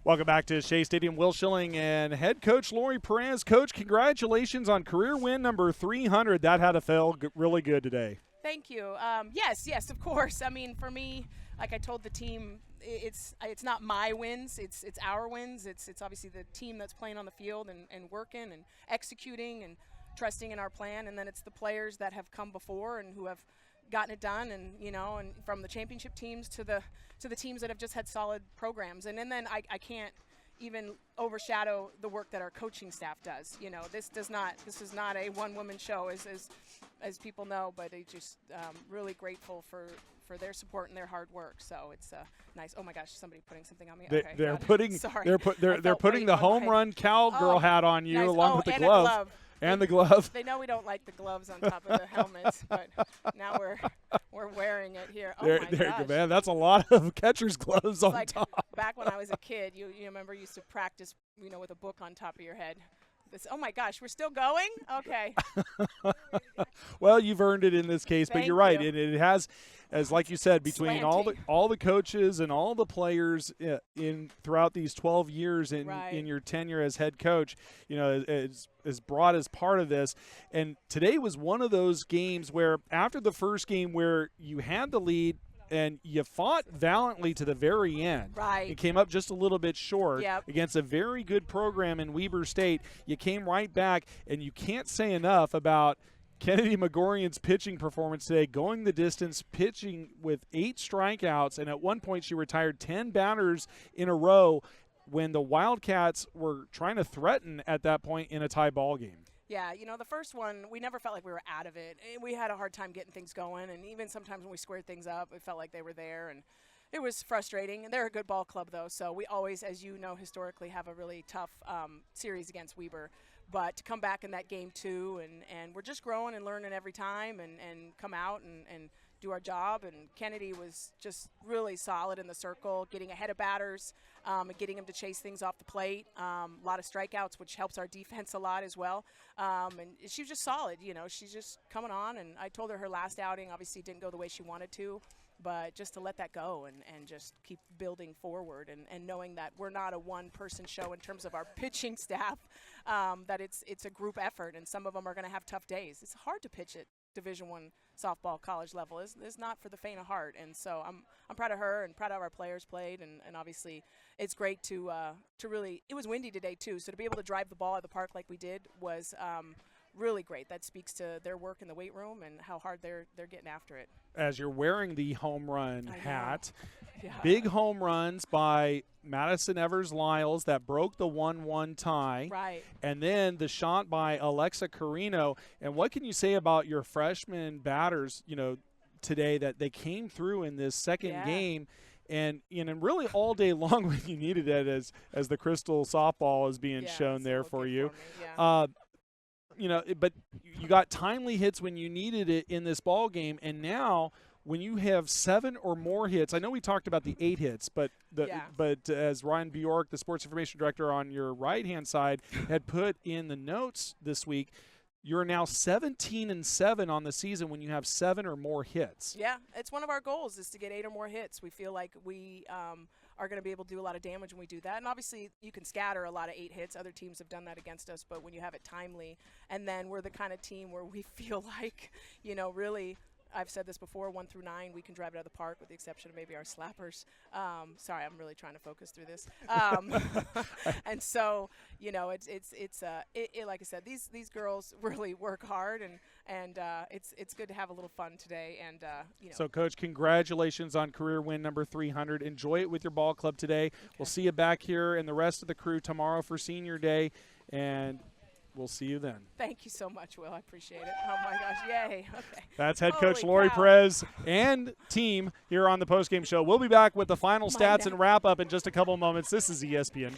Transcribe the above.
Welcome back to Shea Stadium. Will Schilling and head coach Lori Perez. Coach, congratulations on career win number 300. That had to feel really good today. Thank you. Yes, of course. I mean, for me, like I told the team, it's not my wins, it's our wins. It's obviously the team that's playing on the field and working and executing and trusting in our plan, and then it's the players that have come before and who have gotten it done, and and from the championship teams to the teams that have just had solid programs. And then I can't even overshadow the work that our coaching staff does. This is not a one-woman show, as people know, but it's just really grateful for their support and their hard work. So it's nice. Oh my gosh, somebody putting something on me. Okay, they're putting sorry. They're putting the home run cowgirl hat on you, nice. along with the and glove. A glove. And the glove. They know we don't like the gloves on top of the helmets, but now we're wearing it here. Oh there my you gosh. go, man. That's a lot of catcher's gloves on like top. Back when I was a kid, you remember you used to practice, with a book on top of your head. Oh my gosh, we're still going? Okay. Well, you've earned it in this case, but you're right. It has, as like you said, between all the coaches and all the players in throughout these 12 years in your tenure as head coach, is brought as part of this. And today was one of those games where after the first game where you had the lead, and you fought valiantly to the very end. Right. It came up just a little bit short against a very good program in Weber State. You came right back, and you can't say enough about Kennedy Megorian's pitching performance today, going the distance, pitching with 8 strikeouts, and at one point she retired 10 batters in a row when the Wildcats were trying to threaten at that point in a tie ball game. Yeah, the first one, we never felt like we were out of it. We had a hard time getting things going, and even sometimes when we squared things up, it felt like they were there, and it was frustrating. And they're a good ball club, though, so we always, as you know, historically have a really tough series against Weber. But to come back in that game, too, and we're just growing and learning every time and come out and do our job. And Kennedy was just really solid in the circle, getting ahead of batters, and getting him to chase things off the plate. A lot of strikeouts, which helps our defense a lot as well. And she was just solid. She's just coming on. And I told her last outing obviously didn't go the way she wanted to, but just to let that go and just keep building forward and knowing that we're not a one-person show in terms of our pitching staff, that it's a group effort, and some of them are going to have tough days. It's hard to pitch at Division I softball college level. It's not for the faint of heart, and so I'm proud of her and proud of our players played, and obviously it's great to really. It was windy today too, so to be able to drive the ball out of the park like we did was really great. That speaks to their work in the weight room and how hard they're getting after it. As you're wearing the home run hat, yeah. Big home runs by Madison Evers-Lyles that broke the 1-1 tie. Right. And then the shot by Alexa Carino. And what can you say about your freshman batters, today, that they came through in this second game? And really all day long when you needed it, as the crystal softball is being shown there for you. But you got timely hits when you needed it in this ball game, and now when you have 7 or more hits, I know we talked about the 8 hits, but as Ryan Bjork, the sports information director on your right-hand side, had put in the notes this week, you're now 17-7 on the season when you have 7 or more hits. Yeah, it's one of our goals is to get 8 or more hits. We feel like we are going to be able to do a lot of damage when we do that. And obviously you can scatter a lot of 8 hits. Other teams have done that against us, but when you have it timely, and then we're the kind of team where we feel like, really, I've said this before, 1 through 9, we can drive it out of the park with the exception of maybe our slappers. Sorry, I'm really trying to focus through this. And so, it's like I said, these girls really work hard, and it's good to have a little fun today. And So, Coach, congratulations on career win number 300. Enjoy it with your ball club today. Okay. We'll see you back here and the rest of the crew tomorrow for Senior Day, and we'll see you then. Thank you so much, Will. I appreciate it. Oh, my gosh. Yay. Okay. That's head coach Lori Perez and team here on the postgame show. We'll be back with the final stats and wrap-up in just a couple moments. This is ESPN+.